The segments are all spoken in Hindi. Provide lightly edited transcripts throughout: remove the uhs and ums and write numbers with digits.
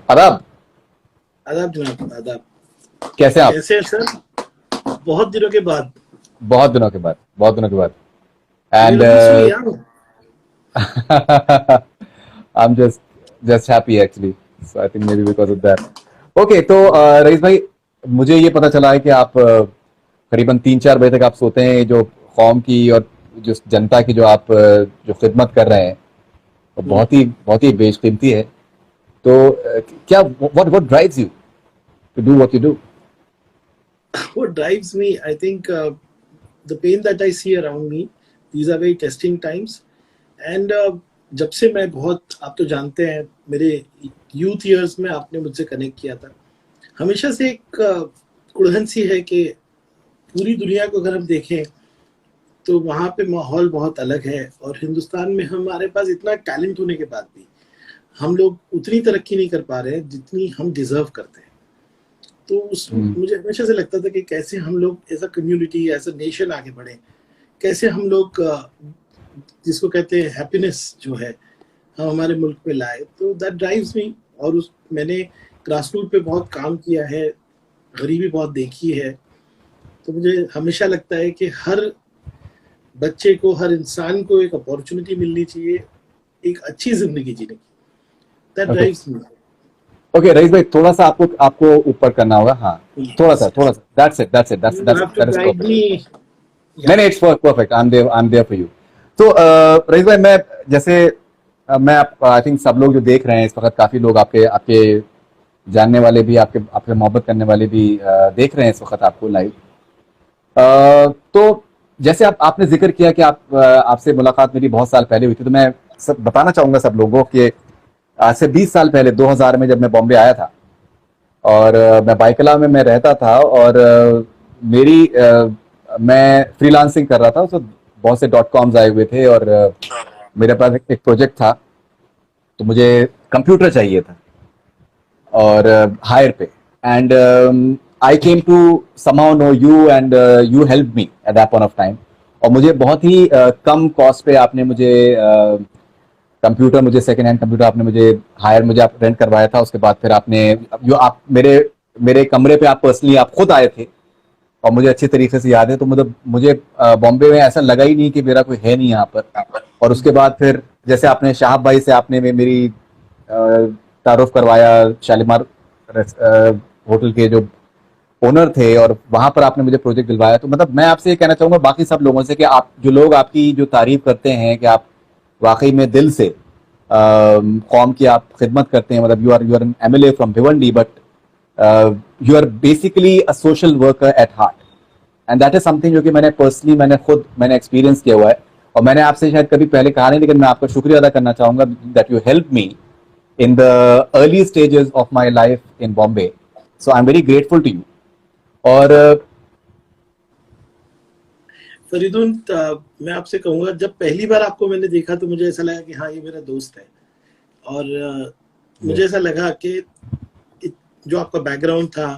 आदाब। आदाब जनाब, आदाब। कैसे हैं आप? कैसे हैं सर? बहुत दिनों के बाद। बहुत दिनों के बाद, बहुत दिनों के बाद। And You look so young. I am just happy actually, so I think may be because of that. Okay, तो रईस भाई, मुझे ये पता चला है कि आप करीबन 3-4 बजे तक आप सोते हैं। जो कौम की और जो जनता की जो आप जो खिदमत कर रहे हैं, वो Hmm. बहुत ही बेशकीमती है। तो क्या what what drives you to do what you do? What drives me, I think, the pain that I see around me. These are very testing times. And जब से मैं बहुत, आप तो जानते हैं, मेरे यूथ ईयर्स में आपने मुझसे कनेक्ट किया था। हमेशा से एक कुड़हन सी है कि पूरी दुनिया को अगर हम देखें तो वहाँ पे माहौल बहुत अलग है, और हिंदुस्तान में हमारे पास इतना टैलेंट होने के बाद भी हम लोग उतनी तरक्की नहीं कर पा रहे हैं जितनी हम डिजर्व करते हैं। तो उस मुझे हमेशा से लगता था कि कैसे हम लोग as a community, as a nation आगे बढ़े, कैसे हम लोग जिसको कहते हैं हैप्पीनेस जो है, हम हमारे मुल्क में लाए। तो दैट ड्राइव्स मी। और उस मैंने ग्रास रूट पे बहुत काम किया है, गरीबी बहुत देखी है। तो मुझे हमेशा लगता है कि हर बच्चे को, हर इंसान को एक अपॉर्चुनिटी मिलनी चाहिए एक अच्छी जिंदगी जीने की। That okay, drives me. Okay Rais भाई, थोड़ा सा आपको आपको ऊपर करना होगा। हाँ, यस, थोड़ा यस। सा, that's it, that's it, you have to that is guide perfect. Me. नहीं या नहीं, it's perfect, I am there for you. तो रईस भाई, मैं जैसे मैं आई थिंक सब लोग जो देख रहे हैं इस वक्त, काफी लोग आपके आपके जानने वाले भी, आपके आपके मोहब्बत करने वाले भी देख रहे हैं इस वक्त आपको लाइव। तो जैसे आपने जिक्र किया कि आपसे मुलाकात मेरी बहुत साल पहले हुई थी, तो मैं सब बताना चाहूंगा सब लोगों के, आज से 20 साल पहले 2000 में जब मैं बॉम्बे आया था, और मैं बाइकला में मैं रहता था, और मैं फ्रीलांसिंग कर रहा था। तो बहुत से डॉट कॉम्स आए हुए थे, और मेरे पास एक प्रोजेक्ट था। तो मुझे कंप्यूटर चाहिए था, और हायर पे। एंड आई केम टू समाउ know you, and you help me at that point of time. और मुझे बहुत ही कम कॉस्ट पे आपने मुझे कंप्यूटर, मुझे सेकंड हैंड कंप्यूटर आपने मुझे हायर, मुझे आप रेंट करवाया था। उसके बाद फिर आपने जो आप मेरे मेरे कमरे पे आप पर्सनली आप खुद आए थे, और मुझे अच्छे तरीके से याद है। तो मतलब मुझे बॉम्बे में ऐसा लगा ही नहीं कि मेरा कोई है नहीं यहाँ पर। और उसके बाद फिर जैसे आपने शाहब भाई से आपने मेरी तारुफ करवाया, शालीमार होटल के जो ओनर थे, और वहां पर आपने मुझे प्रोजेक्ट दिलवाया। तो मतलब मैं आपसे ये कहना चाहूंगा बाकी सब लोगों से कि आप जो लोग आपकी जो तारीफ करते हैं कि आप वाकई में दिल से कौम की आप खिदमत करते हैं, मतलब you are an MLA from Bhiwandi, but you are basically a social worker at heart. And that is something जो कि मैंने पर्सनली मैंने एक्सपीरियंस किया हुआ है। और मैंने आपसे शायद कभी पहले कहा नहीं, लेकिन मैं आपका शुक्रिया अदा करना चाहूंगा that you help me in the early stages of my life in Bombay. So I'm very grateful to you. और फरीदुन, मैं आपसे कहूंगा, जब पहली बार आपको मैंने देखा तो मुझे ऐसा लगा कि हाँ, ये मेरा दोस्त है। और मुझे ऐसा लगा कि जो आपका बैकग्राउंड था,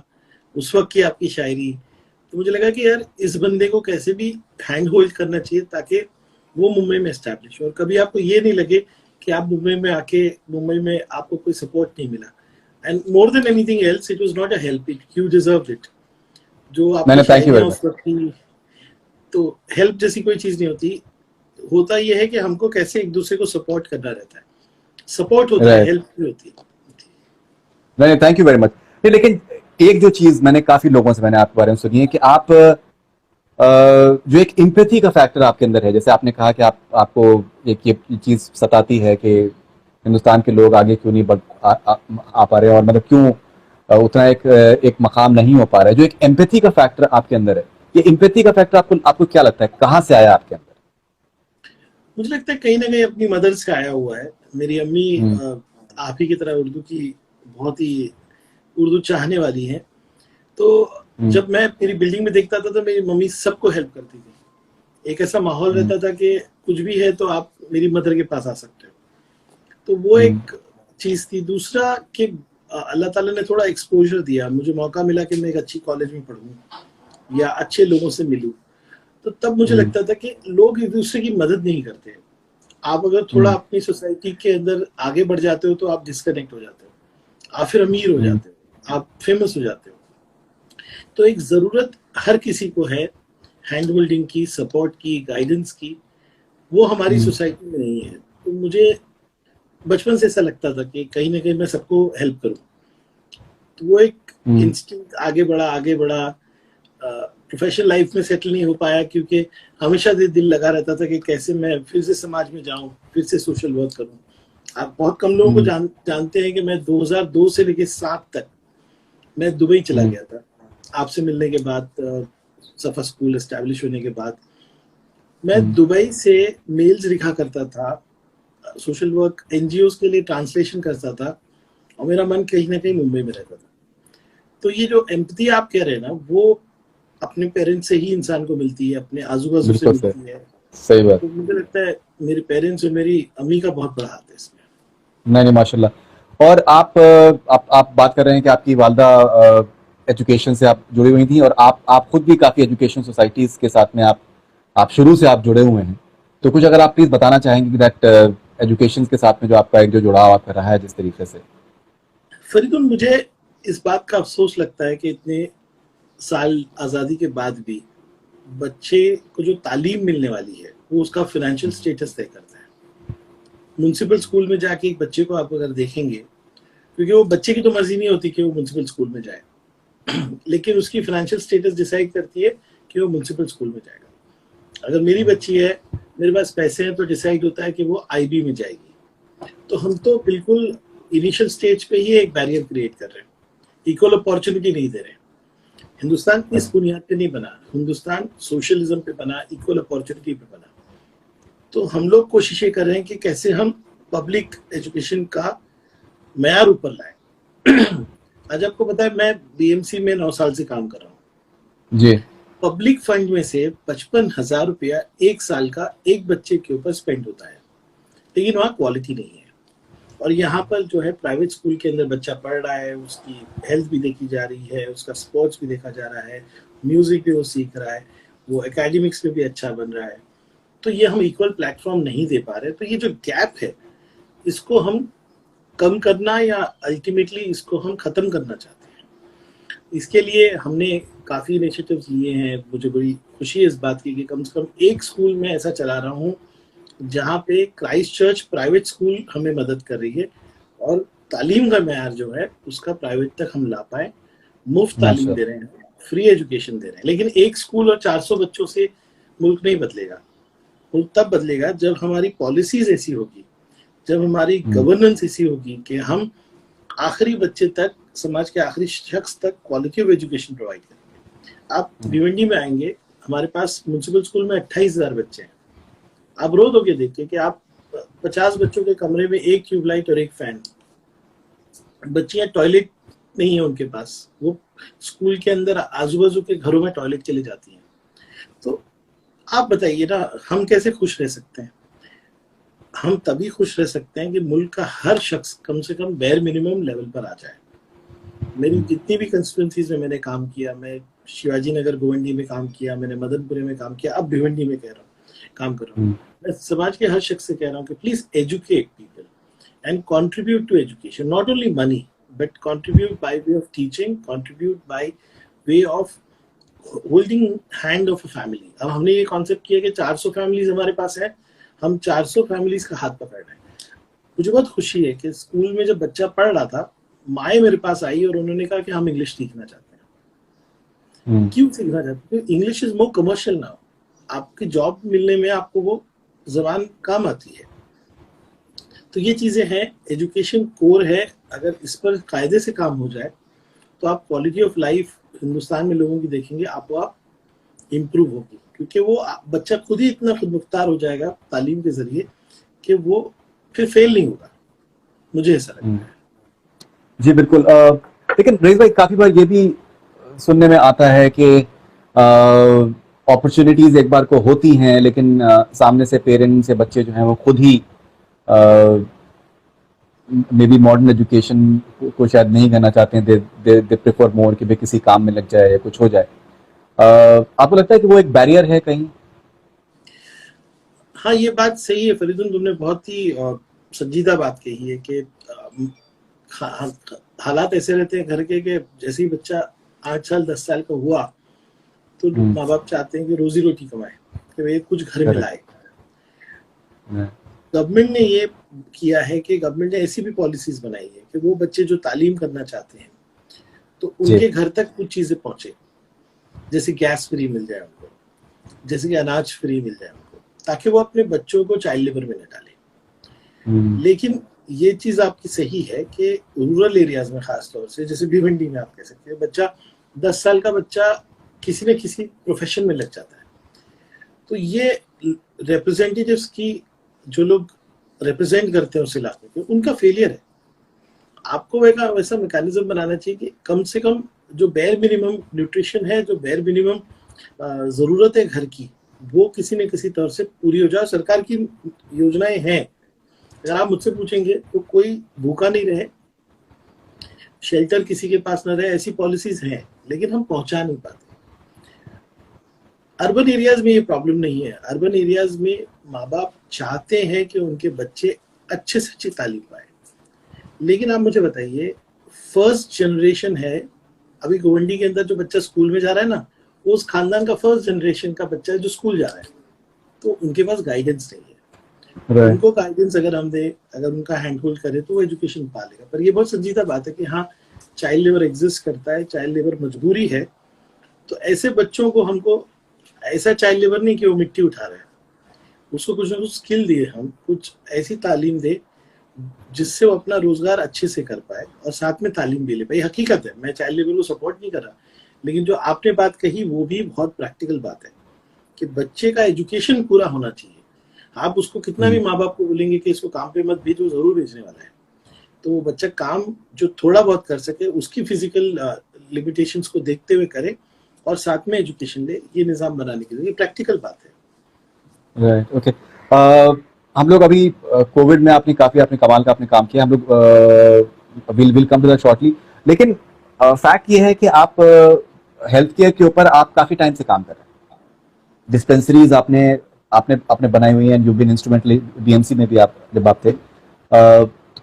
उस वक्त की आपकी शायरी, तो मुझे लगा कि यार इस बंदे को कैसे भी हैंड होल्ड करना चाहिए ताकि वो मुंबई में एस्टैब्लिश हो, और कभी आपको ये नहीं लगे कि आप मुंबई में आके, मुंबई में आपको कोई सपोर्ट नहीं मिला। And more than anything else, it was not a help, it you deserved it. जो आपकी मैंने, थैंक यू शायरियां वेरी मच। उस वक्त की, तो हेल्प जैसी कोई चीज नहीं होती। होता यह है कि हमको कैसे एक दूसरे को सपोर्ट करना रहता है। सपोर्ट होता है, राइट, हेल्प नहीं होती। नहीं, थैंक यू वेरी मच। नहीं, लेकिन एक जो चीज मैंने काफी लोगों से मैंने आपके बारे में सुनी है कि आप जो एक इम्पैथी का फैक्टर आपके अंदर है। जैसे आपने कहा कि आपको एक ये चीज सताती है कि हिंदुस्तान के लोग आगे क्यों नहीं आ पा रहे, और मतलब क्यों उतना एक मकाम नहीं हो पा रहा है। जो एक एम्पैथी का फैक्टर आपके अंदर है, ये एम्पैथी का फैक्टर आपको आपको क्या लगता है, कहाँ से आया आपके अंदर? मुझे लगता है कहीं ना कहीं अपनी मदर से आया हुआ है। मेरी अम्मी हम्म, आप ही की तरह उर्दू की बहुत ही उर्दू चाहने वाली हैं। तो हम्म, जब मैं मेरी बिल्डिंग में देखता था तो मेरी मम्मी सबको हेल्प करती थी। एक ऐसा माहौल हम्म, रहता था कि कुछ भी है तो आप मेरी मदर के पास आ सकते हो। तो वो हम्म, एक चीज थी। दूसरा कि अल्लाह ताला ने थोड़ा एक्सपोजर दिया, मुझे मौका मिला कि मैं एक अच्छी कॉलेज में पढ़ूं या अच्छे लोगों से मिलूं। तो तब मुझे हम्म, लगता था कि लोग एक दूसरे की मदद नहीं करते। आप अगर थोड़ा हम्म, अपनी सोसाइटी के अंदर आगे बढ़ जाते हो तो आप डिस्कनेक्ट हो जाते हो। आप फिर अमीर हो जाते हो, आप फेमस हो जाते हो। तो एक जरूरत हर किसी को है हैंड होल्डिंग की, सपोर्ट की, गाइडेंस की। वो हमारी सोसाइटी में नहीं है। तो मुझे बचपन से ऐसा लगता था कि कहीं ना कहीं मैं सबको हेल्प करूं। तो वो एक इंस्टिंक्ट आगे बढ़ा आगे बढ़ा। प्रोफेशनल लाइफ में सेटल नहीं हो पाया क्योंकि हमेशा दिल लगा रहता था कि कैसे मैं फिर से समाज में जाऊं, फिर से सोशल वर्क करूं। आप बहुत कम लोगों को जानते हैं कि मैं 2002 से लेकर 7 तक मैं दुबई चला गया था। आपसे मिलने के बाद, सफा स्कूल एस्टैब्लिश होने के बाद मैं दुबई से मेल्स लिखा करता था, सोशल वर्क एनजीओ के लिए ट्रांसलेशन करता था, और मेरा मन कहीं ना कहीं मुंबई में रहता था। तो ये जो एम्पैथी आप कह रहे हैं ना, वो अपने पेरेंट्स से ही इंसान को मिलती है, अपने आजू बाजू से मिलती है। सही बात। तो मुझे लगता है मेरे पेरेंट्स और मेरी अम्मी का बहुत बड़ा हाथ है इसमें। नहीं माशाल्लाह। और आप बात कर रहे हैं कि आपकी वालदा एजुकेशन से आप जुड़ी हुई थी, और आप खुद भी काफ़ी एजुकेशन सोसाइटीज़ के साथ में आप शुरू से आप जुड़े हुए हैं। तो कुछ अगर आप प्लीज़ बताना चाहेंगे कि दैट एजुकेशन के साथ में जो आपका एक जो जुड़ाव आपका रहा है जिस तरीके से। फरीदुन, मुझे इस बात का अफसोस लगता है कि इतने साल आज़ादी के बाद भी बच्चे को जो तालीम मिलने वाली है वो उसका फाइनेंशियल स्टेटस तय करता है। म्युनिसिपल स्कूल में जाके एक बच्चे को आप अगर देखेंगे, क्योंकि वो बच्चे की तो मर्जी नहीं होती कि वो म्युनिसिपल स्कूल में जाए, लेकिन उसकी फाइनेंशियल स्टेटस डिसाइड करती है कि वो म्युनिसिपल स्कूल में जाएगा। अगर मेरी बच्ची है, मेरे पास पैसे हैं, तो डिसाइड होता है कि वो आईबी में जाएगी। तो हम तो बिल्कुल इनिशियल स्टेज पे ही एक बैरियर क्रिएट कर रहे हैं, इक्वल अपॉर्चुनिटी नहीं दे रहे हैं। हिंदुस्तान इस बुनियाद पे नहीं बना, हिंदुस्तान सोशलिज्म पे बना, इक्वल अपॉर्चुनिटी पे बना। तो हम लोग कोशिशें कर रहे हैं कि कैसे हम पब्लिक एजुकेशन का मैार ऊपर लाए। आज आपको पता है, मैं बीएमसी में 9 साल से काम कर रहा हूँ जी। पब्लिक फंड में से 55,000 रुपया एक साल का एक बच्चे के ऊपर स्पेंड होता है, लेकिन वहाँ क्वालिटी नहीं है। और यहाँ पर जो है प्राइवेट स्कूल के अंदर बच्चा पढ़ रहा है, उसकी हेल्थ भी देखी जा रही है, उसका स्पोर्ट्स भी देखा जा रहा है, म्यूजिक भी वो सीख रहा है, वो एकेडमिक्स में भी अच्छा बन रहा है। तो ये हम इक्वल प्लेटफॉर्म नहीं दे पा रहे। तो ये जो गैप है, इसको हम कम करना या अल्टीमेटली इसको हम खत्म करना चाहते हैं। इसके लिए हमने काफ़ी इनिशिएटिव्स लिए हैं। मुझे बड़ी खुशी है इस बात की कि कम से कम एक स्कूल में ऐसा चला रहा हूँ जहाँ पे क्राइस्ट चर्च प्राइवेट स्कूल हमें मदद कर रही है, और तालीम का मैार जो है उसका प्राइवेट तक हम ला पाए। मुफ्त तालीम दे रहे हैं, फ्री एजुकेशन दे रहे हैं। लेकिन एक स्कूल और 400 बच्चों से मुल्क नहीं बदलेगा। मुल्क तब बदलेगा जब हमारी पॉलिसीज ऐसी होगी, जब हमारी गवर्नेंस ऐसी होगी कि हम आखिरी बच्चे तक, समाज के आखिरी शख्स तक क्वालिटी ऑफ एजुकेशन प्रोवाइड करेंगे। आप भिवंडी में आएंगे, हमारे पास म्युनिसिपल स्कूल में 28,000 बच्चे हैं। आप रो दोगे देख के कि आप 50 बच्चों के कमरे में एक ट्यूबलाइट और एक फैन, बच्चियां टॉयलेट नहीं है उनके पास, वो स्कूल के अंदर आजू बाजू के घरों में टॉयलेट चली जाती हैं। तो आप बताइए ना, हम कैसे खुश रह सकते हैं? हम तभी खुश रह सकते हैं कि मुल्क का हर शख्स कम से कम बेयर मिनिमम लेवल पर आ जाए। मेरी जितनी भी कंस्टिट्यूंसीज में मैंने काम किया, मैं शिवाजी नगर गोवंडी में काम किया, मैंने मदनपुरे में काम किया, अब भिवंडी में काम कर रहा हूँ। मैं समाज के हर शख्स से कह रहा हूँ कि please educate people and contribute to education, not only money but contribute by way of teaching, contribute by way of holding hand of a family. अब हमने ये कॉन्सेप्ट किया कि 400 फैमिलीज हमारे पास है, हम 400 फैमिलीज का हाथ पकड़ रहे हैं। मुझे बहुत खुशी है कि स्कूल में जब बच्चा पढ़ रहा था, माए मेरे पास आई और उन्होंने कहा कि हम इंग्लिश सीखना चाहते हैं। क्यों सीखना चाहते हैं? English is more commercial now. आपकी जॉब मिलने में आपको वो जबान काम आती है। तो ये चीजें हैं, एजुकेशन कोर है। अगर इस पर कायदे से काम हो जाए तो आप क्वालिटी ऑफ लाइफ हिंदुस्तान में लोगों की देखेंगे, आप इम्प्रूव होगी, क्योंकि वो बच्चा खुद ही इतना खुद मुख्तार हो जाएगा तालीम के जरिए कि वो फिर फेल नहीं होगा। मुझे ऐसा लगता है। जी बिल्कुल। लेकिन रईस भाई, काफी बार ये भी सुनने में आता है कि अपॉर्चुनिटीज एक बार को होती हैं, लेकिन सामने से पेरेंट्स या बच्चे जो हैं वो खुद ही मे बी मॉडर्न एजुकेशन को शायद नहीं करना चाहते हैं। दे प्रेफर मोर कि भाई किसी काम में लग जाए या कुछ हो जाए। आपको लगता है कि वो एक बैरियर है कहीं? हाँ, ये बात सही है फरीदुन, तुमने बहुत ही संजीदा बात कही है कि हालात ऐसे रहते हैं घर के कि जैसे ही बच्चा 8 साल 10 साल का हुआ तो माँ बाप चाहते हैं कि रोजी रोटी कमाए, कि भाई कुछ घर में लाए। गवर्नमेंट ने ये किया है कि गवर्नमेंट ने ऐसी भी पॉलिसीज बनाई है कि वो बच्चे जो तालीम करना चाहते हैं तो उनके घर तक कुछ चीजें पहुंचे, जैसे गैस फ्री मिल जाए उनको, जैसे कि अनाज फ्री मिल जाए उनको, ताकि वो अपने बच्चों को चाइल्ड लेबर में न डाले। लेकिन ये चीज आपकी सही है कि रूरल एरियाज में खास तौर से, जैसे भिवंडी में आप कह सकते हैं, बच्चा 10 साल का बच्चा किसी न किसी प्रोफेशन में लग जाता है। तो ये रिप्रेजेंटेटिव्स की, जो लोग रिप्रेजेंट करते हैं उस इलाके को, उनका फेलियर है। आपको वैसा मैकेनिज्म बनाना चाहिए कि कम से कम जो बेयर मिनिमम न्यूट्रिशन है, जो बेयर मिनिमम जरूरत है घर की, वो किसी न किसी तरह से पूरी हो जाए। सरकार की योजनाएं हैं, अगर आप मुझसे पूछेंगे तो कोई भूखा नहीं रहे, शेल्टर किसी के पास न रहे, ऐसी पॉलिसीज हैं, लेकिन हम पहुंचा नहीं पाते। अर्बन एरियाज में ये प्रॉब्लम नहीं है। अर्बन एरियाज में माँ बाप चाहते हैं कि उनके बच्चे अच्छे से अच्छी तालीम पाए, लेकिन आप मुझे बताइए, फर्स्ट जनरेशन है अभी गोवंडी के अंदर जो बच्चा स्कूल में जा रहा है ना, वो उस खानदान का फर्स्ट जनरेशन का बच्चा है जो स्कूल जा रहा है, तो उनके पास गाइडेंस नहीं है। उनको गाइडेंस अगर हम दे, अगर उनका हैंड होल्ड करे तो वो एजुकेशन पा लेगा। पर ये बहुत संजीदा बात है कि हाँ, चाइल्ड लेबर एग्जिस्ट करता है, चाइल्ड लेबर मजबूरी है। तो ऐसे बच्चों को हमको, ऐसा चाइल्ड लेबर नहीं कि वो मिट्टी उठा रहे हैं, उसको कुछ ना कुछ स्किल दिए, हम कुछ ऐसी तालीम दे जिससे वो अपना रोजगार अच्छे से कर पाए और साथ में तालीम भी ले पाए। हकीकत है, मैं चाइल्ड लेबर को सपोर्ट नहीं कर रहा, लेकिन जो आपने बात कही वो भी बहुत प्रैक्टिकल बात है कि बच्चे का एजुकेशन पूरा होना चाहिए। आप उसको कितना भी माँ बाप को बोलेंगे कि इसको काम पे मत भेजो, जरूर भेजने वाला है। तो वो बच्चा काम जो थोड़ा बहुत कर सके, उसकी फिजिकल लिमिटेशंस को देखते हुए करे और साथ में एजुकेशन ले, ये निजाम बनाने के लिए प्रैक्टिकल बात है। Right, okay. हम लोग अभी कोविड में आपने कमाल का आपने काम किया, हम लोग will come to that shortly. लेकिन फैक्ट ये है कि आप हेल्थ केयर के ऊपर आप काफी टाइम से काम कर रहे हैं। डिस्पेंसरीज आपने बनाई हुई हैं, यू बीन इंस्ट्रूमेंटल बीएमसी में भी आप जब आप थे।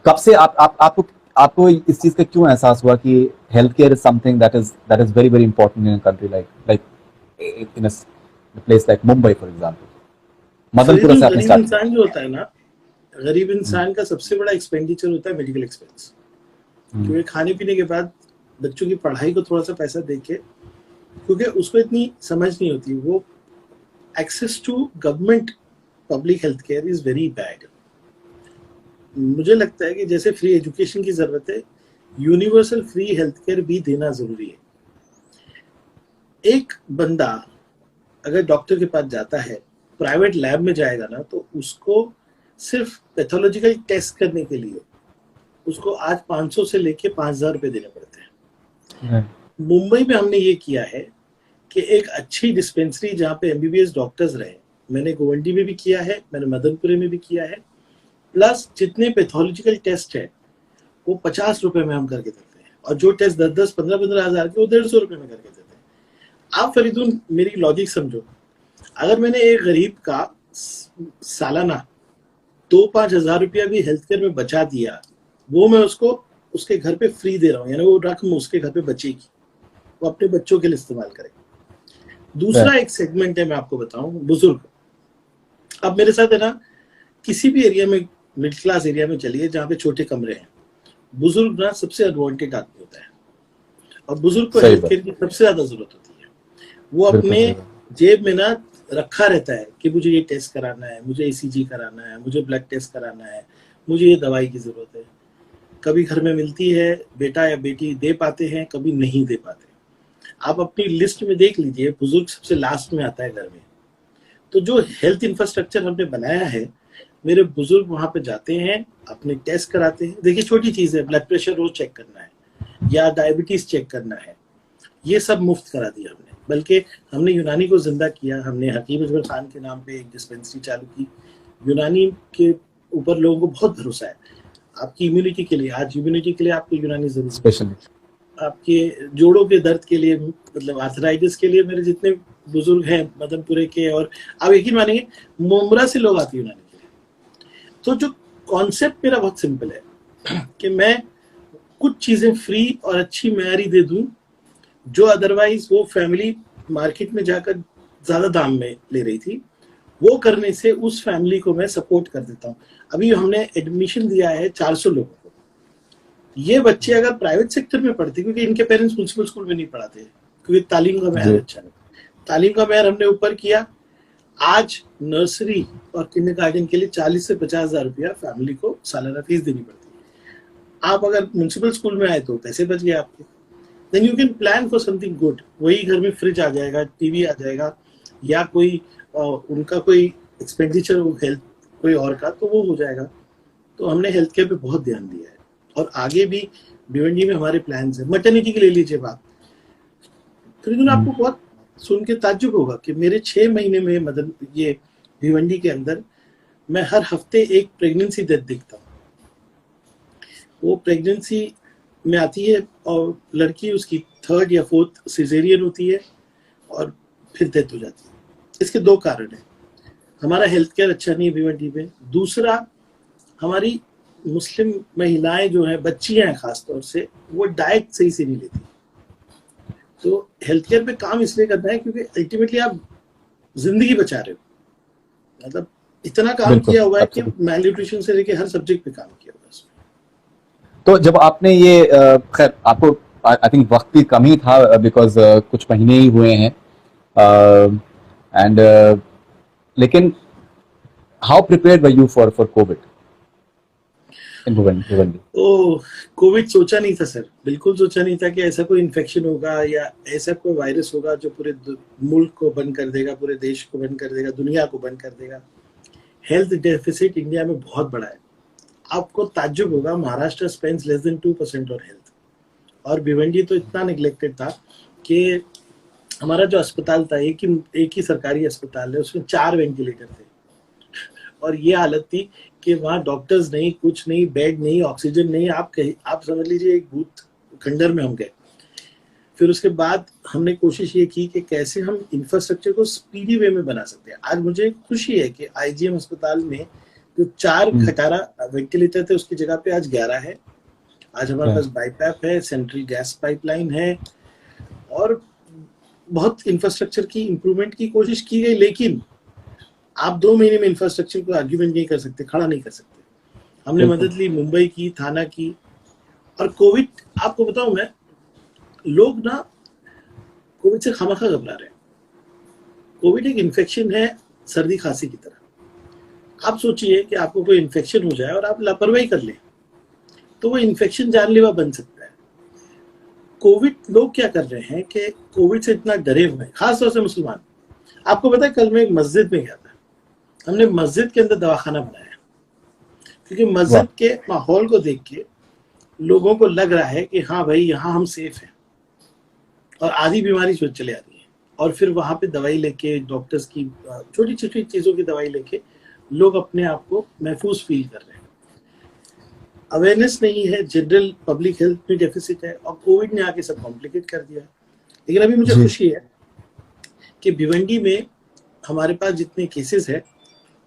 कब से आपको इस चीज का क्यों एहसास हुआ कि health care is something that is very very important in a country like in a place like Mumbai for example? Madanpur से आपने स्टार्ट। इंसान जो होता है ना, गरीब इंसान का सबसे बड़ा एक्सपेंडिचर होता है मेडिकल एक्सपेंस, क्योंकि खाने पीने के बाद बच्चों की पढ़ाई को थोड़ा सा पैसा देके, क्योंकि उसको इतनी समझ नहीं होती, वो access to government public health care is very bad. मुझे लगता है कि जैसे फ्री एजुकेशन की जरूरत है, यूनिवर्सल फ्री हेल्थ केयर भी देना जरूरी है। एक बंदा अगर डॉक्टर के पास जाता है, प्राइवेट लैब में जाएगा ना, तो उसको सिर्फ पैथोलॉजिकल टेस्ट करने के लिए उसको आज 500 से लेके 5,000 रुपए देने पड़ते हैं। मुंबई में हमने ये किया है कि एक अच्छी डिस्पेंसरी जहाँ पे एमबीबीएस डॉक्टर्स रहे, मैंने गोवंडी में भी किया है, मैंने मदनपुरे में भी किया है, प्लस जितने पैथोलॉजिकल टेस्ट है वो 50 रुपए में हम करके देते हैं, और जो टेस्ट 10-10, 15-15 हजार के, वो 150 रुपए में करके देते हैं। आप फरीदुन मेरी लॉजिक समझो, अगर मैंने एक गरीब का सालाना 2-5 हजार रुपया भी हेल्थ केयर में बचा दिया, वो मैं उसको उसके घर पे फ्री दे रहा हूँ, यानी वो रकम उसके घर पे बचेगी, वो अपने बच्चों के लिए इस्तेमाल करेगा। दूसरा एक सेगमेंट है, मैं आपको बताऊं, बुजुर्ग। अब मेरे साथ है ना, किसी भी एरिया में, मिडिल क्लास एरिया में चलिए जहाँ पे छोटे कमरे हैं, बुजुर्ग ना सबसे एडवांटेज आदमी होता है, और बुजुर्ग को हेल्थ केयर की सबसे ज्यादा जरूरत होती है। वो अपने जेब में ना रखा रहता है कि मुझे ये टेस्ट कराना है, मुझे ईसीजी कराना है, मुझे ब्लड टेस्ट कराना है, मुझे ये दवाई की जरूरत है। कभी घर में मिलती है, बेटा या बेटी दे पाते हैं, कभी नहीं दे पाते। आप अपनी लिस्ट में देख लीजिए, बुजुर्ग सबसे लास्ट में आता है घर में। तो जो हेल्थ इंफ्रास्ट्रक्चर हमने बनाया है, मेरे बुजुर्ग वहां पे जाते हैं, अपने टेस्ट कराते हैं। देखिए छोटी चीज है, ब्लड प्रेशर रोज चेक करना है या डायबिटीज चेक करना है, ये सब मुफ्त करा दिया हमने। बल्कि हमने यूनानी को जिंदा किया, हमने हकीम अजगर खान के नाम पे एक डिस्पेंसरी चालू की। यूनानी के ऊपर लोगों को बहुत भरोसा है, आपकी इम्यूनिटी के लिए। आज इम्यूनिटी के लिए आपको यूनानी जरूरी है, आपके जोड़ों के दर्द के लिए, मतलब आर्थराइटिस के लिए। मेरे जितने बुजुर्ग हैं मदनपुरे के, और आप यकीन मानेंगे मुंब्रा से लोग आते हैं यूनानी के लिए। तो जो कॉन्सेप्ट मेरा बहुत सिंपल है कि मैं कुछ चीजें फ्री और अच्छी मयारी दे दूं जो अदरवाइज वो फैमिली मार्केट में जाकर ज्यादा दाम में ले रही थी, वो करने से उस फैमिली को मैं सपोर्ट कर देता हूँ। अभी हमने एडमिशन दिया है 400 लोगों को। ये बच्चे अगर प्राइवेट सेक्टर में पढ़ते, क्योंकि इनके पेरेंट्स म्युनिसिपल स्कूल में नहीं पढ़ाते क्योंकि तालीम का मैार अच्छा नहीं, तालीम का मैार हमने ऊपर किया। आज नर्सरी और किंडरगार्टन के लिए 40 से 50 हजार रुपया फैमिली को सालाना फीस देनी पड़ती है। आप अगर म्युनिसिपल स्कूल में आए तो पैसे बच गए आपके, then you can plan for something good. वही घर में फ्रिज आ जाएगा, टीवी आ जाएगा, या कोई उनका कोई एक्सपेंडिचर हो हेल्थ कोई और का, तो वो हो जाएगा। तो हमने हेल्थ केयर पे बहुत ध्यान दिया है और आगे भी भिवंडी में हमारे प्लान है। मैटर्निटी की ले लीजिए बात, फिर आपको बहुत सुन के ताज्जुब होगा कि मेरे 6 महीने में मदन ये भिवंडी के अंदर मैं हर हफ्ते एक प्रेगनेंसी डेथ देखता हूँ। वो प्रेगनेंसी में आती है और लड़की उसकी 3rd या 4th सिजेरियन होती है और फिर डेथ हो जाती है। इसके 2 कारण है, हमारा हेल्थ केयर अच्छा नहीं है भिवंडी में, दूसरा हमारी मुस्लिम महिलाएं जो हैं, बच्चियां हैं खास तौर से, वो डाइट सही से नहीं लेती। तो हेल्थ केयर पे काम इसलिए करना है क्योंकि अल्टीमेटली आप जिंदगी बचा रहे हो। मतलब इतना काम किया हुआ है कि मैल न्यूट्रिशन से लेके हर सब्जेक्ट पे काम किया हुआ है उसमें। तो जब आपने ये खैर आपको आई थिंक वक्त भी कम ही था बिकॉज कुछ महीने ही हुए हैं एंड लेकिन how prepared were you for Covid in Bhiwandi? तो कोविड सोचा नहीं था सर, बिल्कुल सोचा नहीं था कि ऐसा कोई इन्फेक्शन होगा या ऐसा कोई वायरस होगा जो पूरे मुल्क को बंद कर देगा, पूरे देश को बंद कर देगा, दुनिया को बंद कर देगा। हेल्थ डेफिसिट इंडिया में बहुत बड़ा है। आपको ताज्जुब होगा, Maharashtra spends less than 2% on health, और भिवंडी तो इतना निगलेक्टेड था कि हमारा जो अस्पताल था, एक ही सरकारी अस्पताल है, उसमें 4 वेंटिलेटर थे और ये हालत थी कि वहाँ डॉक्टर्स नहीं, कुछ नहीं, बेड नहीं, ऑक्सीजन नहीं। आप समझ लीजिए एक भूत खंडर में हम गए। फिर उसके बाद हमने कोशिश ये की कि कैसे हम इंफ्रास्ट्रक्चर को स्पीडी वे में बना सकते हैं। आज मुझे खुशी है कि आईजीएम अस्पताल में जो 4 खटारा वेंटिलेटर थे उसकी जगह पे आज 11 है। आज हमारे पास बाईपैप है, सेंट्रल गैस पाइपलाइन है और बहुत इंफ्रास्ट्रक्चर की इंप्रूवमेंट की कोशिश की गई। लेकिन आप 2 महीने में इंफ्रास्ट्रक्चर को आर्ग्यूमेंट नहीं कर सकते, खड़ा नहीं कर सकते। हमने मदद ली मुंबई की, थाना की। और कोविड, आपको बताऊं मैं, लोग ना कोविड से खामखा घबरा रहे हैं। कोविड एक इन्फेक्शन है सर्दी खांसी की तरह। आप सोचिए कि आपको कोई इन्फेक्शन हो जाए और आप लापरवाही कर लें तो वो इन्फेक्शन जानलेवा बन सकता है। कोविड लोग क्या कर रहे हैं कि कोविड से इतना डरे हुए हैं, खासतौर से मुसलमान। आपको पता है, कल मैं एक मस्जिद में गया था, हमने मस्जिद के अंदर दवाखाना बनाया क्योंकि मस्जिद के माहौल को देख के लोगों को लग रहा है कि हाँ भाई यहाँ हम सेफ हैं, और आधी बीमारी चले आ रही है। और फिर वहां पे दवाई लेके, डॉक्टर्स की छोटी छोटी चीजों की दवाई लेके लोग अपने आप को महफूज फील कर रहे हैं। अवेयरनेस नहीं है, जनरल पब्लिक हेल्थ में डेफिसिट है, और कोविड ने आके सब कॉम्प्लिकेट कर दिया है। लेकिन अभी मुझे खुशी है कि भिवंडी में हमारे पास जितने केसेस है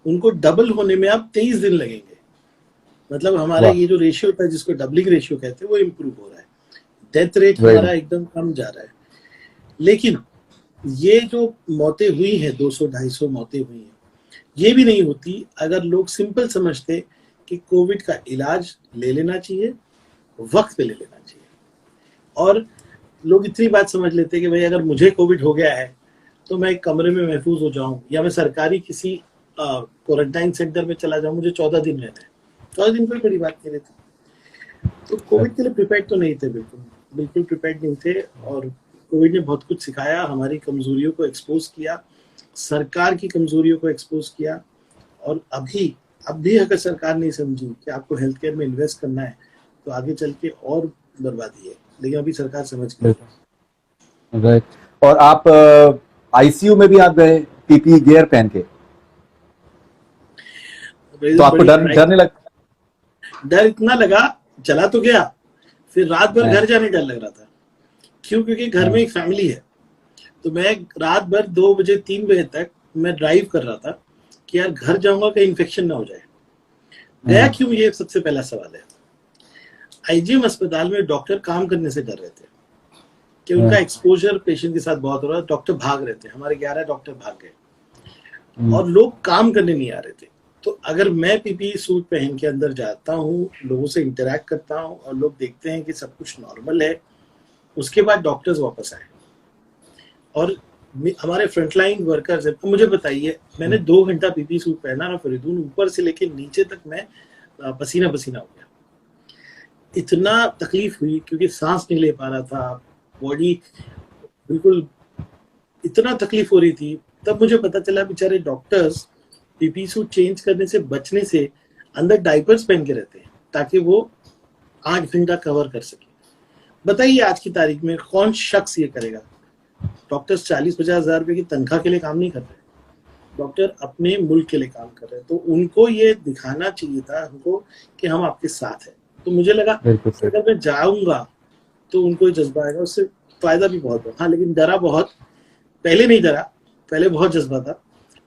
उनको डबल होने में अब 23 दिन लगेंगे। मतलब हमारा ये जो रेशियो था, जिसको डबलिंग रेशियो कहते हैं, वो इम्प्रूव हो रहा है। डेथ रेट हमारा एकदम कम जा रहा है। लेकिन ये जो मौतें हुई हैं, 200-250 मौतें हुई हैं, ये भी नहीं होती अगर लोग सिंपल समझते कि कोविड का इलाज ले लेना चाहिए, वक्त पे ले लेना चाहिए। और लोग इतनी बात समझ लेते कि भाई अगर मुझे कोविड हो गया है तो मैं एक कमरे में महफूज हो जाऊं, या मैं सरकारी किसी क्वारंटाइन सेंटर में चला जाऊं, मुझे 14 दिन रहते हैं। 14 दिन कोई बड़ी बात नहीं रहती। तो कोविड के लिए प्रिपेयर्ड तो नहीं थे, बिल्कुल प्रिपेयर्ड नहीं थे। और कोविड ने बहुत कुछ सिखाया, हमारी कमजोरियों को एक्सपोज किया, सरकार की कमजोरियों को एक्सपोज किया। और अब भी अगर सरकार नहीं समझी कि आपको हेल्थ केयर में इन्वेस्ट करना है तो आगे चल के और बर्बादी है। लेकिन अभी सरकार समझ गई। राइट। और आप आईसीयू में भी आप गए पीपी गियर पहन के, तो आपको डर नहीं लगता? डर इतना लगा, चला तो गया, फिर रात भर घर जाने डर लग रहा था। क्यों? क्योंकि घर में एक फैमिली है। तो मैं रात भर 2 बजे 3 बजे तक मैं ड्राइव कर रहा था कि यार घर जाऊंगा कहीं इन्फेक्शन ना हो जाए। गया क्यों, ये सबसे पहला सवाल है। आईजीएम अस्पताल में डॉक्टर काम करने से डर रहे थे कि उनका एक्सपोजर पेशेंट के साथ बहुत हो रहा है, डॉक्टर भाग रहे थे, हमारे 11 डॉक्टर भाग गए और लोग काम करने नहीं आ रहे थे। तो अगर मैं पीपीई सूट पहन के अंदर जाता हूँ, लोगों से इंटरेक्ट करता हूँ और लोग देखते हैं कि सब कुछ नॉर्मल है, उसके बाद डॉक्टर्स वापस आए और हमारे फ्रंटलाइन वर्कर्स है। मुझे बताइए, मैंने 2 घंटा पीपीई सूट पहना ना फरीदून, ऊपर से लेके नीचे तक मैं पसीना पसीना हो गया, इतना तकलीफ हुई क्योंकि सांस नहीं ले पा रहा था, बॉडी बिल्कुल, इतना तकलीफ हो रही थी। तब मुझे पता चला बेचारे डॉक्टर्स पीपी सूट चेंज करने से बचने से अंदर डाइपर्स पहन के रहते हैं ताकि वो 8 घंटा कवर कर सके। बताइए आज की तारीख में कौन शख्स ये करेगा? डॉक्टर्स 40-50 हजार रुपए की तनख्वाह के लिए काम नहीं कर रहे, डॉक्टर अपने मुल्क के लिए काम कर रहे हैं। तो उनको ये दिखाना चाहिए था हमको कि हम आपके साथ हैं। तो मुझे लगा अगर मैं जाऊंगा तो उनको जज्बा आएगा, उससे फायदा भी बहुत है। हाँ, लेकिन डरा बहुत, पहले नहीं डरा, पहले बहुत जज्बा था,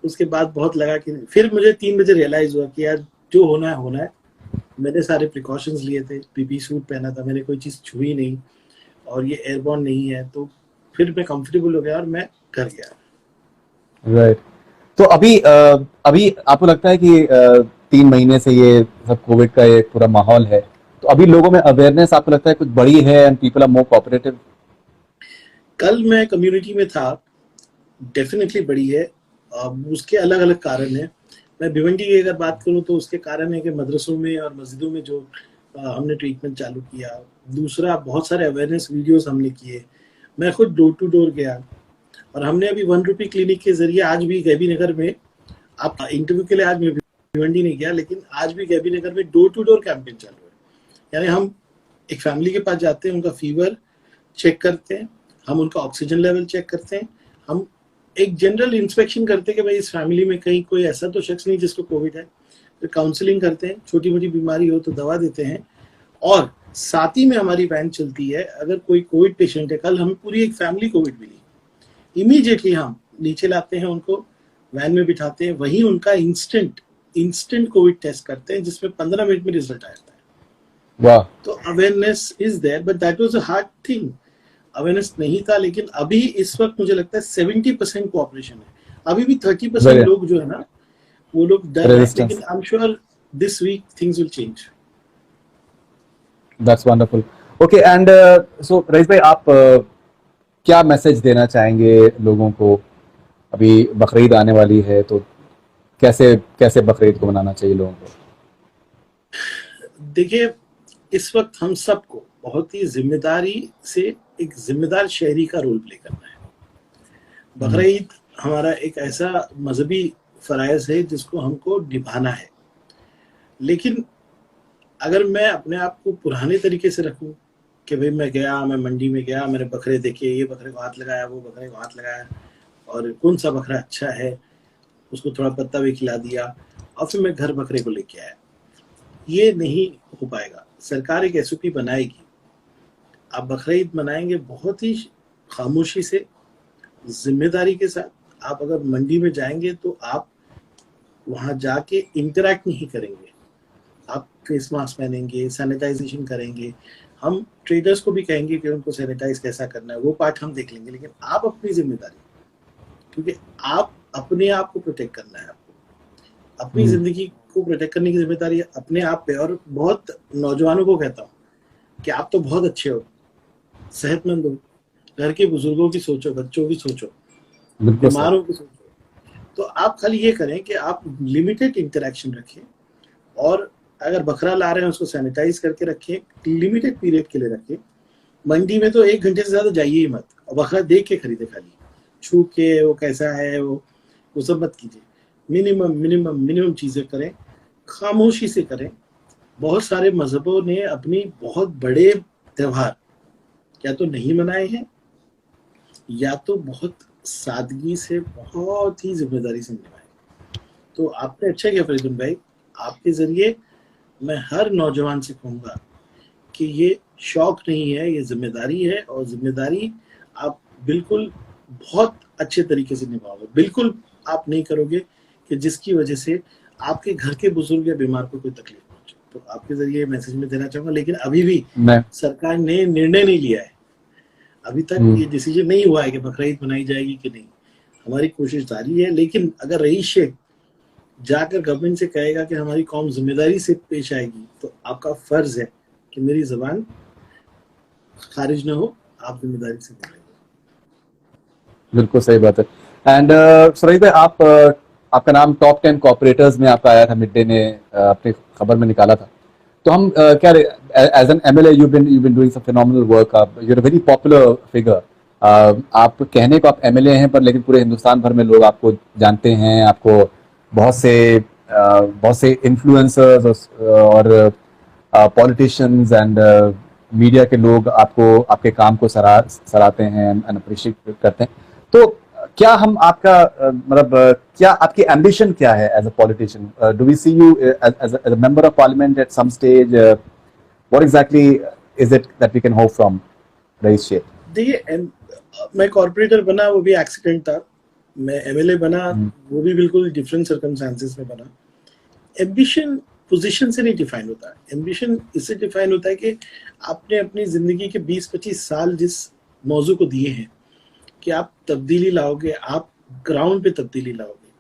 उसके बाद बहुत लगा कि फिर मुझे 3 बजे रियलाइज हुआ कि यार जो होना है होना है। मैंने सारे प्रिकॉशंस लिए थे, पीपी सूट पहना था, मैंने कोई चीज छुई नहीं और ये एयरबॉर्न नहीं है, तो फिर मैं कंफर्टेबल हो गया और मैं घर गया। राइट। तो अभी आपको लगता है कि 3 महीने से ये सब कोविड का ये पूरा माहौल है, तो अभी लोगों में अवेयरनेस आपको लगता है कुछ बड़ी है and people are more cooperative? कल मैं कम्युनिटी में था, डेफिनेटली बड़ी है। उसके अलग अलग कारण है। मैं भिवंडी की अगर बात करूं तो उसके कारण है कि मदरसों में और मस्जिदों में जो हमने ट्रीटमेंट चालू किया। दूसरा, बहुत सारे अवेयरनेस वीडियोस हमने किए। मैं खुद डोर टू डोर गया और हमने अभी 1 रुपी क्लिनिक के जरिए आज भी गैबी नगर में, आप इंटरव्यू के लिए आज मैं भिवंडी नहीं गया, लेकिन आज भी गैबी नगर में डोर टू डोर कैंपेन चालू है। यानी हम एक फैमिली के पास जाते हैं, उनका फीवर चेक करते हैं, हम उनका ऑक्सीजन लेवल चेक करते हैं, हम एक जनरल इंस्पेक्शन करते हैं कि भाई इस फैमिली में कहीं कोई ऐसा तो शख्स नहीं जिसको कोविड है। फिर काउंसलिंग करते हैं, छोटी मोटी बीमारी हो तो दवा देते हैं और साथ ही में हमारी वैन चलती है। अगर कोई कोविड पेशेंट है, कल हमें पूरी एक फैमिली कोविड मिली, इमीडिएटली हम नीचे लाते हैं, उनको वैन में बिठाते हैं, वहीं उनका इंस्टेंट कोविड टेस्ट करते हैं जिसमें 15 मिनट में रिजल्ट आ जाता है। वाह। तो awareness is there, but that was a hard thing. Awareness नहीं था, लेकिन अभी इस वक्त मुझे लगता है 70% कोऑपरेशन है। अभी भी 30% लोग जो है ना, वो लोग डर रहे हैं, लेकिन I am sure this week things will change. That's wonderful. Okay, and so Rais भाई, आप क्या मैसेज देना चाहेंगे लोगों को? अभी बकरीद आने वाली है, तो कैसे बकरीद को मनाना चाहिए लोगों को? देखिए, इस वक्त हम सबको बहुत ही जिम्मेदारी से एक जिम्मेदार शहरी का रोल प्ले करना है। बकरीद हमारा एक ऐसा मजहबी फराइज है जिसको हमको निभाना है। लेकिन अगर मैं अपने आप को पुराने तरीके से रखूं कि भाई मैं मंडी में गया, मैंने बकरे देखे, ये बकरे को हाथ लगाया, वो बकरे को हाथ लगाया और कौन सा बकरा अच्छा है, उसको थोड़ा पत्ता भी खिला दिया और फिर मैं घर बकरे को लेके आया, ये नहीं हो पाएगा। सरकार एक एसओपी बनाएगी, आप बकरीद मनाएंगे बहुत ही खामोशी से, जिम्मेदारी के साथ। आप अगर मंडी में जाएंगे तो आप वहां जाके इंटरैक्ट नहीं करेंगे, आप फेस मास्क पहनेंगे, सैनिटाइजेशन करेंगे। हम ट्रेडर्स को भी कहेंगे कि उनको सैनिटाइज कैसा करना है, वो पार्ट हम देख लेंगे, लेकिन आप अपनी जिम्मेदारी, क्योंकि आप अपने आप को प्रोटेक्ट करना है, आपको अपनी जिंदगी को प्रोटेक्ट करने की जिम्मेदारी है अपने आप पे। और बहुत नौजवानों को कहता हूँ कि आप तो बहुत अच्छे हो, सेहतमंद हो, घर के बुजुर्गों की सोचो, बच्चों की सोचो, बीमारों की सोचो। तो आप खाली ये करें कि आप लिमिटेड इंटरेक्शन रखें और अगर बकरा ला रहे हैं उसको सैनिटाइज करके रखें, लिमिटेड पीरियड के लिए रखें। मंडी में तो 1 घंटे से ज्यादा जाइए ही मत, और बकरा देख के खरीदे, खाली छू के वो कैसा है वो सब मत कीजिए। मिनिमम चीजें करें, खामोशी से करें। बहुत सारे मजहबों ने अपनी बहुत बड़े त्योहार या तो नहीं मनाए हैं या तो बहुत सादगी से, बहुत ही जिम्मेदारी से निभाए। तो आपने अच्छा किया फरीदुन भाई, आपके जरिए मैं हर नौजवान से कहूँगा कि ये शौक नहीं है, ये जिम्मेदारी है, और जिम्मेदारी आप बिल्कुल बहुत अच्छे तरीके से निभाओगे। बिल्कुल आप नहीं करोगे कि जिसकी वजह से आपके घर के बुजुर्ग या बीमार को कोई तकलीफ पहुंचे। तो आपके जरिए मैसेज में देना चाहूंगा, लेकिन अभी भी मैं सरकार ने निर्णय नहीं लिया है, अभी तक ये डिसीजन नहीं हुआ है कि बकरा ईद मनाई जाएगी कि नहीं। हमारी कोशिश जारी है, लेकिन अगर रईस शेख जाकर गवर्नमेंट से कहेगा कि हमारी कौम जिम्मेदारी से पेश आएगी, तो आपका फर्ज है कि मेरी जबान खारिज ना हो, आप जिम्मेदारी से बोलेंगे। बिल्कुल सही बात है। एंड सुरेश भाई, आप आपका नाम टॉप 10 कॉर्पोरेटर्स में आपका आया था, मिड डे ने अपनी खबर में निकाला था। तो हम क्या as an MLA you been doing some phenomenal work, आप you are a very popular figure. आप कहने को आप एमएलए हैं, पर लेकिन पूरे हिंदुस्तान भर में लोग आपको जानते हैं। आपको बहुत से इन्फ्लुएंसर्स और पॉलिटिशियंस एंड मीडिया के लोग आपको आपके काम को सराहते हैं एंड अप्रिशिएट करते हैं। तो क्या हम आपका मतलब क्या आपकी एम्बिशन क्या है as a politician? Do we see you as a member of parliament at some stage? What exactly is it that we can hope from Rais Shaikh? देखिए, मैं कॉर्पोरेटर बना वो भी एक्सीडेंट था, मैं एमएलए बना वो भी बिल्कुल डिफरेंट सर्कमस्टांसेस में बना। एम्बिशन पोजीशन से नहीं डिफाइन होता है, एम्बिशन इससे डिफाइन होता है कि आपने अपनी जिंदगी के 20-25 साल जिस मौजू को दिए हैं कि आप तब्दीली लाओगे, आप ग्राउंड पे तब्दीली लाओगे,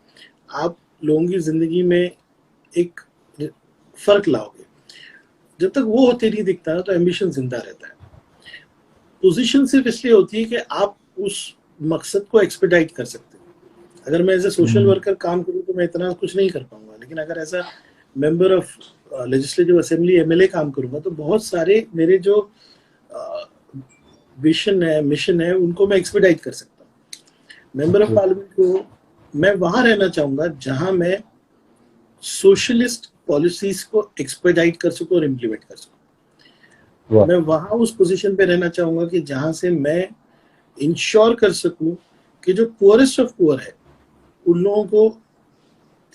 आप लोगों की जिंदगी में एक फर्क लाओगे। जब तक वो होते नहीं दिखता है तो एम्बिशन जिंदा रहता है। पोजीशन सिर्फ इसलिए होती है कि आप उस मकसद को एक्सपेडाइट कर सकते हो। अगर मैं एज ए सोशल वर्कर काम करूं तो मैं इतना कुछ नहीं कर पाऊंगा, लेकिन अगर as a member of legislative assembly MLA काम करूंगा तो बहुत सारे मेरे जो विजन है, मिशन है, उनको मैं एक्सपेडाइट कर सकता हूँ। मेंबर ऑफ पार्लियामेंट को मैं वहां रहना चाहूंगा जहां मैं सोशलिस्ट पॉलिसीज को एक्सपेडाइट कर सकूं और इम्प्लीमेंट कर सकूं। मैं वहां उस पोजीशन पे रहना चाहूंगा कि जहां से मैं इंश्योर कर सकूं कि जो पुअरेस्ट ऑफ पुअर है उन लोगों को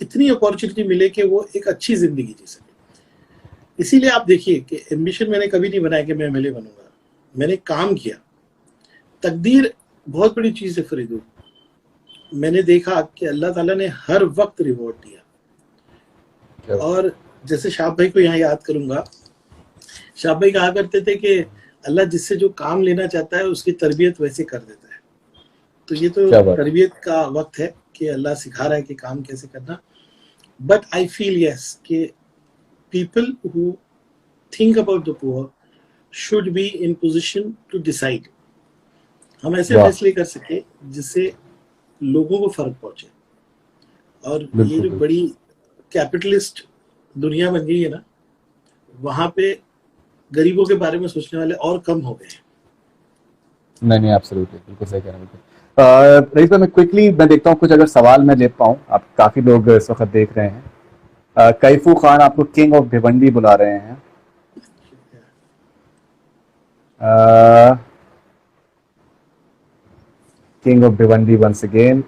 इतनी अपॉर्चुनिटी मिले कि वो एक अच्छी जिंदगी जी सके। इसीलिए आप देखिए कि एम्बिशन मैंने कभी नहीं बनाया कि मैं एमएलए बनूंगा, मैंने काम किया। तकदीर बहुत बड़ी चीज है फरीदू, मैंने देखा कि अल्लाह ताला ने हर वक्त रिवॉर्ड दिया। और जैसे शाह भाई को यहाँ याद करूंगा, शाह भाई कहा करते थे कि अल्लाह जिससे जो काम लेना चाहता है उसकी तरबियत वैसे कर देता है। तो ये तो तरबियत का वक्त है कि अल्लाह सिखा रहा है कि काम कैसे करना। बट आई फील यस कि people who think about the poor should be in position to decide. हम ऐसे फैसले कर सके जिससे लोगों को फर्क पहुंचे। और ये जो बड़ी कैपिटलिस्ट दुनिया बन गई है ना, वहां पे गरीबों के बारे में सोचने वाले और कम हो गए। नहीं, एब्सोल्युटली, बिल्कुल सही कह रहे हैं। रईस भाई, मैं क्विकली देखता हूँ कुछ अगर सवाल मैं ले पाऊँ। आप काफी लोग इस वक्त देख रहे हैं। कैफू खान आपको किंग ऑफ भिवंडी बुला रहे हैं। King of Bhiwandi once again.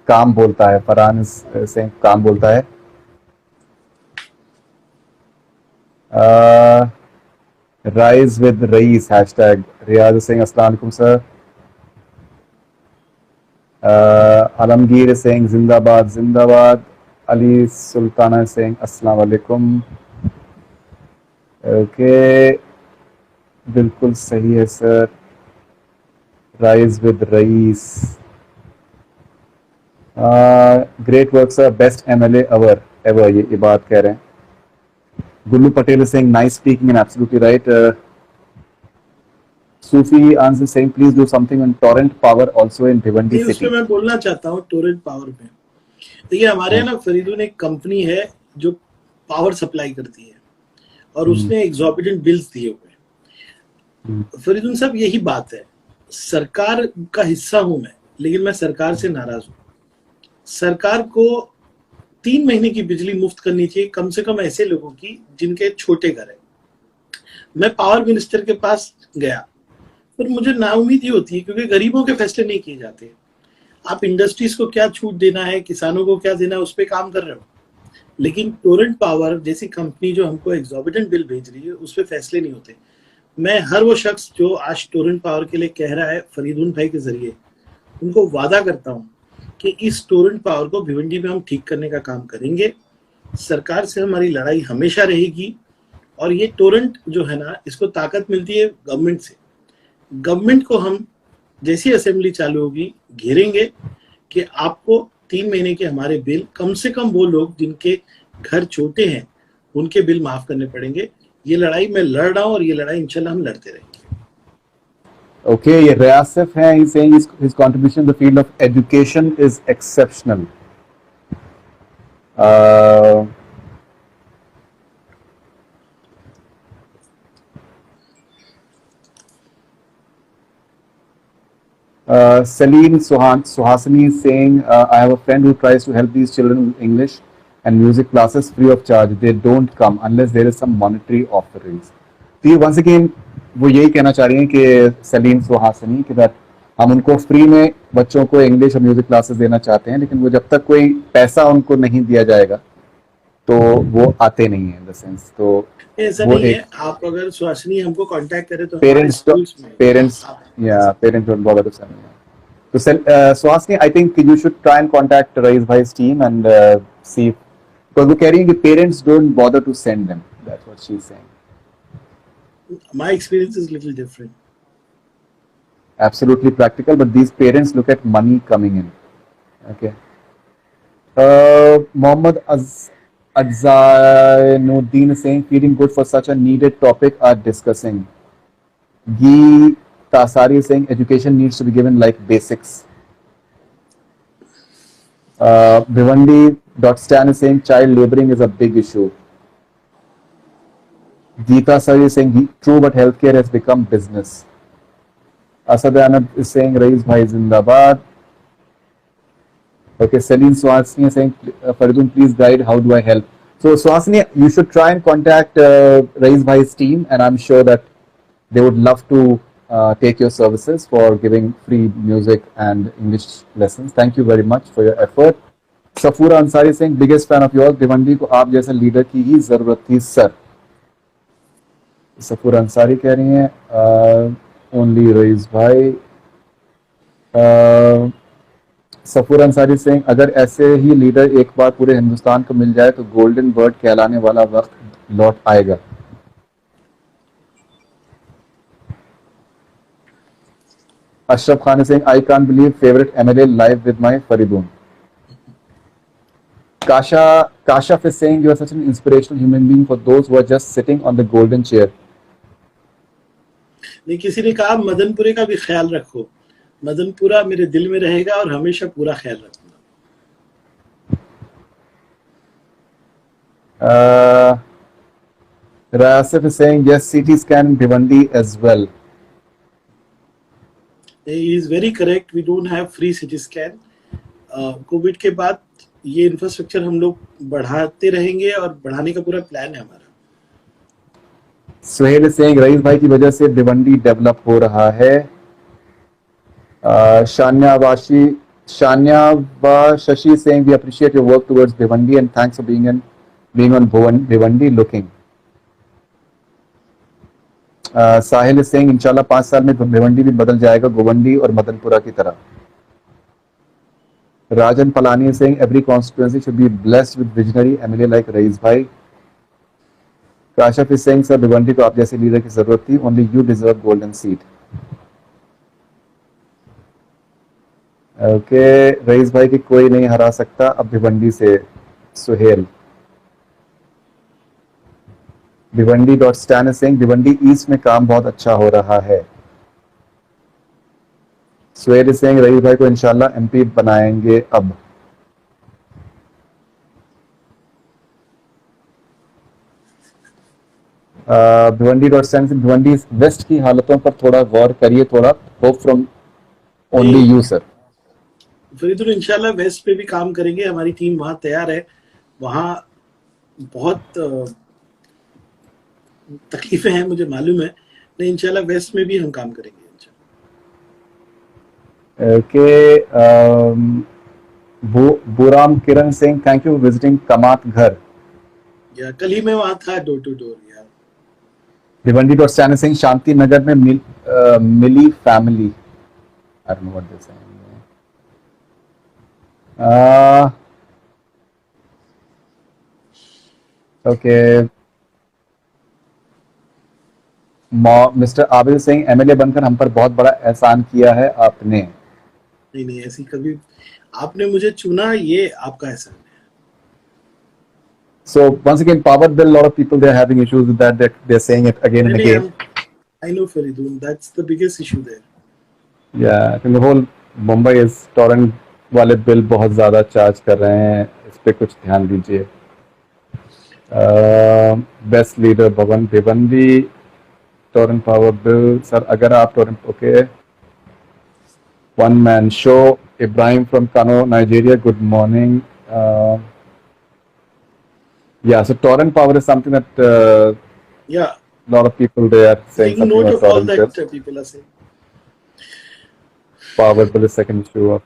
काम बोलता है, फरहान से काम बोलता है। Rise with Raees hashtag Riyaz Singh, अस्सलाम वालेकुम सर। आलमगीर सिंह जिंदाबाद जिंदाबाद। अली सुल्ताना सिंह अस्सलाम वालेकुम। ओके, बिल्कुल सही है sir. Rise with Rais, great work sir, best MLA ever ये बात कह रहे हैं। Gullu Patel Singh nice speaking and absolutely right. Sufi Ansar Singh please do something on Torrent Power also in Bhiwandi city. उसमें मैं बोलना चाहता हूँ टोरेंट पावर पे। देखिए हमारे यहाँ ना फरीदू ने एक कंपनी है जो पावर सप्लाई करती है और उसने एग्जॉर्बिटेंट बिल्स दिए हुए। फरीदून साहब, यही बात है, सरकार का हिस्सा हूं मैं, लेकिन मैं सरकार से नाराज हूं। सरकार को 3 महीने की बिजली मुफ्त करनी चाहिए कम से कम ऐसे लोगों की जिनके छोटे घर है। मैं पावर मिनिस्टर के पास गया, पर मुझे नाउम्मीदी होती है क्योंकि गरीबों के फैसले नहीं किए जाते। आप इंडस्ट्रीज को क्या छूट देना है, किसानों को क्या देना है, उस पर काम कर रहे हो, लेकिन टोरेंट पावर जैसी कंपनी जो हमको एग्जॉर्बिटेंट बिल भेज रही है उस पर फैसले नहीं होते। मैं हर वो शख्स जो आज टोरेंट पावर के लिए कह रहा है फरीदून भाई के जरिए, उनको वादा करता हूं कि इस टोरेंट पावर को भिवंडी में हम ठीक करने का काम करेंगे। सरकार से हमारी लड़ाई हमेशा रहेगी और ये टोरेंट जो है ना, इसको ताकत मिलती है गवर्नमेंट से। गवर्नमेंट को हम जैसी असेंबली चालू होगी घेरेंगे कि आपको 3 महीने के हमारे बिल, कम से कम वो लोग जिनके घर छोटे हैं उनके बिल माफ करने पड़ेंगे। ये लड़ाई मैं लड़ रहा हूँ और ये लड़ाई इंशाल्लाह हम लड़ते रहेंगे। Okay, ये Riyasif है, he's saying his contribution in the field of education is exceptional. Uh, Celine Suhasini is saying, I have a friend who tries to help these children with English and music classes free of charge. They don't come unless there is some monetary offerings. तो ये once again वो यही कहना चाह रही हैं कि सलीम सुहासिनी कि that हम उनको फ्री में बच्चों को इंग्लिश और म्यूजिक क्लासेस देना चाहते हैं, लेकिन वो जब तक कोई पैसा उनको नहीं दिया जाएगा तो वो आते नहीं है इन द सेंस। तो ऐसा वो नहीं एक है, आप अगर सुहासिनी हमको कांटेक्ट करें तो हमारे पेरेंट्स स्कूल्स में parents don't bother to send. तो Suhasini, I think you should try and contact Rais भाई's टीम एंड सी, बिकॉज वो कह रही है कि parents don't bother to send them, that's what she is saying. My experience is little different. Absolutely practical, but these parents look at money coming in. Okay. Mohammad Azainuddin is saying, feeling good for such a needed topic are discussing. Gee Tasari is saying, education needs to be given like basics. Bhivandi.stan is saying, child laboring is a big issue. Geeta Sari is saying, true, but healthcare has become business. Asad Anand is saying, Raiz Bhai Zindabad. Okay, Celine Swasni is saying, Faridun, please guide, how do I help? So Swasni, you should try and contact Raiz Bhai's team, and I'm sure that they would love to take your services for giving free music and English lessons. Thank you very much for your effort. Safura Ansari is saying, biggest fan of yours, Bhiwandi को आप जैसे लीडर की ही जरूरत थी सर। सफूर अंसारी कह रही हैं, ओनली रईस भाई। सफूर अंसारी सिंह, अगर ऐसे ही लीडर एक बार पूरे हिंदुस्तान को मिल जाए तो गोल्डन बर्ड कहलाने वाला वक्त लौट आएगा। Ashraf Khan Singh, I can't believe favourite MLA live with my Fareedun. Kashaf is saying, you are such an inspirational human being for those who are just sitting on the golden chair. नहीं, किसी ने कहा मदनपुरे का भी ख्याल रखो। मदनपुरा मेरे दिल में रहेगा और हमेशा पूरा ख्याल रखूंगा। Rasif is saying, yes, CT scan in Bhiwandi as well. He is very correct. We don't have free CT scan. Covid के बाद ये इंफ्रास्ट्रक्चर हम लोग बढ़ाते रहेंगे और बढ़ाने का पूरा प्लान है हमारा। सुहेल is saying, रईस भाई की वजह से भिवंडी डेवलप हो रहा है। Shanya wa Shashi is saying, we appreciate your work towards Bhiwandi and thanks for being on Bhiwandi looking. Sahil is saying, इंशाल्लाह 5 साल में भिवंडी भी बदल जाएगा गोवंडी और मदनपुरा की तरह। Rajan Palani is saying, every constituency should be blessed with visionary MLA like Raiz Bhai. Kashaf is saying, sir, Bhiwandi को आप जैसे लीडर की जरूरत थी, only you deserve golden seat. Okay, Raees भाई की कोई नहीं हरा सकता अब भिवंडी से। Suhail. Bhiwandi.stan is saying, Bhiwandi East में काम बहुत अच्छा हो रहा है। सुहेल is saying, रईस भाई को इंशाल्लाह MP बनाएंगे अब। Bhiwandi.stan से भिवंडी वेस्ट की हालतों पर थोड़ा गौर करिए, थोड़ा hope from only you sir. Faridul, इंशाल्लाह वेस्ट पे भी काम करेंगे, हमारी टीम वहां तैयार है। वहां बहुत तकलीफें हैं, मुझे मालूम है, नहीं इंशाल्लाह वेस्ट में भी हम काम करेंगे। Okay, Buram Kiran saying, thank you for visiting Kamat Ghar. या कल ही मैं वहां था डोर टू डोर यार। Bhiwandi.stan is saying, Shanti Nagar में मिली family. I don't know what they're saying. Okay. Mister Abid Singh, MLA बनकर हम पर बहुत बड़ा एहसान किया है आपने। नहीं, ऐसी कभी आपने मुझे चुना, ये आपका एहसान है। So once again, power bill, a lot of people they're having issues with that. They're saying it again and नहीं, again. I know Faridun, that's the biggest issue there. Yeah, I think the whole Mumbai is torrent वाले बिल बहुत ज़्यादा चार्ज कर रहे हैं, इस पे कुछ ध्यान दीजिए। Best leader Bhavan Bhiwandi, Torrent Power bill sir, अगर आप Torrent okay, one man show, Ibrahim from Kano Nigeria, good morning. Yeah, so torrent power is something that Yeah, a lot of people they are saying taking something note about of all torrent that bill. people are saying. Power bill is second issue of.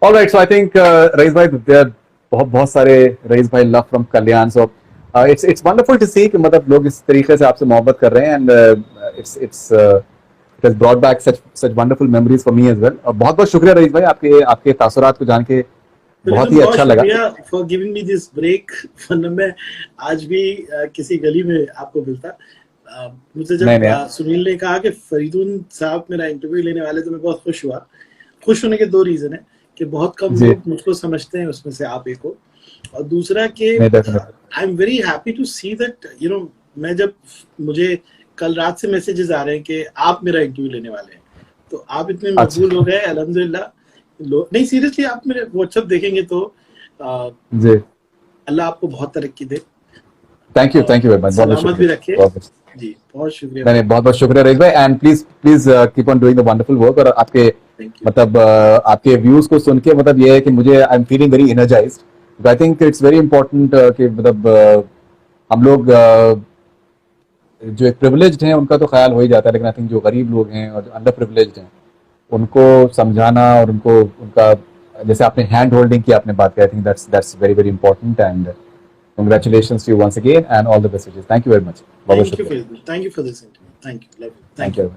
All right, so I think Raiz bhai, there are बहुत सारे Raiz bhai love from Kalyan, so it's wonderful to see कि मतलब लोग इस तरीके से आपसे मोहब्बत कर रहे हैं, and it has brought back such wonderful memories for me as well. और बहुत शुक्रिया Raiz bhai, आपके तासुरात को जान के बहुत ही अच्छा लगा। For giving me this break, वरना मैं आज भी किसी गली में आपको मिलता। मुझे जब सुनील ने कहा कि फरीदून साहब मेरा इंटरव्यू लेने वाले, तो मैं बहुत खुश हुआ। खुश होने के दो रीजन है कि बहुत कम लोग मुझको समझते हैं, उसमें से आप एक हो, और दूसरा कि I am very happy to see that you know, मैं जब मुझे कल रात से मैसेजेस आ रहे हैं कि आप मेरा इंटरव्यू लेने वाले हैं, तो आप इतने मकबूल हो गए, अल्हम्दुलिल्लाह। नहीं सीरियसली, आप मेरे व्हाट्सएप देखेंगे तो जी, अल्लाह आपको बहुत तरक्की दे। थैंक यू वेरी मच, सलामत भी रखे जी। बहुत शुक्रिया। नहीं, बहुत शुक्रिया रईस भाई, and please keep on doing the wonderful work. और आपके मतलब आपके व्यूज को सुन के मतलब ये है कि मुझे I am feeling very energised. I think it's very important कि मतलब हम लोग जो एक प्रिविलेज्ड हैं उनका तो ख्याल हो ही जाता है, लेकिन आई थिंक जो गरीब लोग हैं और जो अंडर प्रिविलेज्ड हैं उनको समझाना और उनको उनका, जैसे आपने हैंड होल्डिंग की आपने बात की, I think that's very very important, and congratulations to you once again and all the best wishes. Thank you very much. Thank you for this interview. Thank you. Love you. Thank you.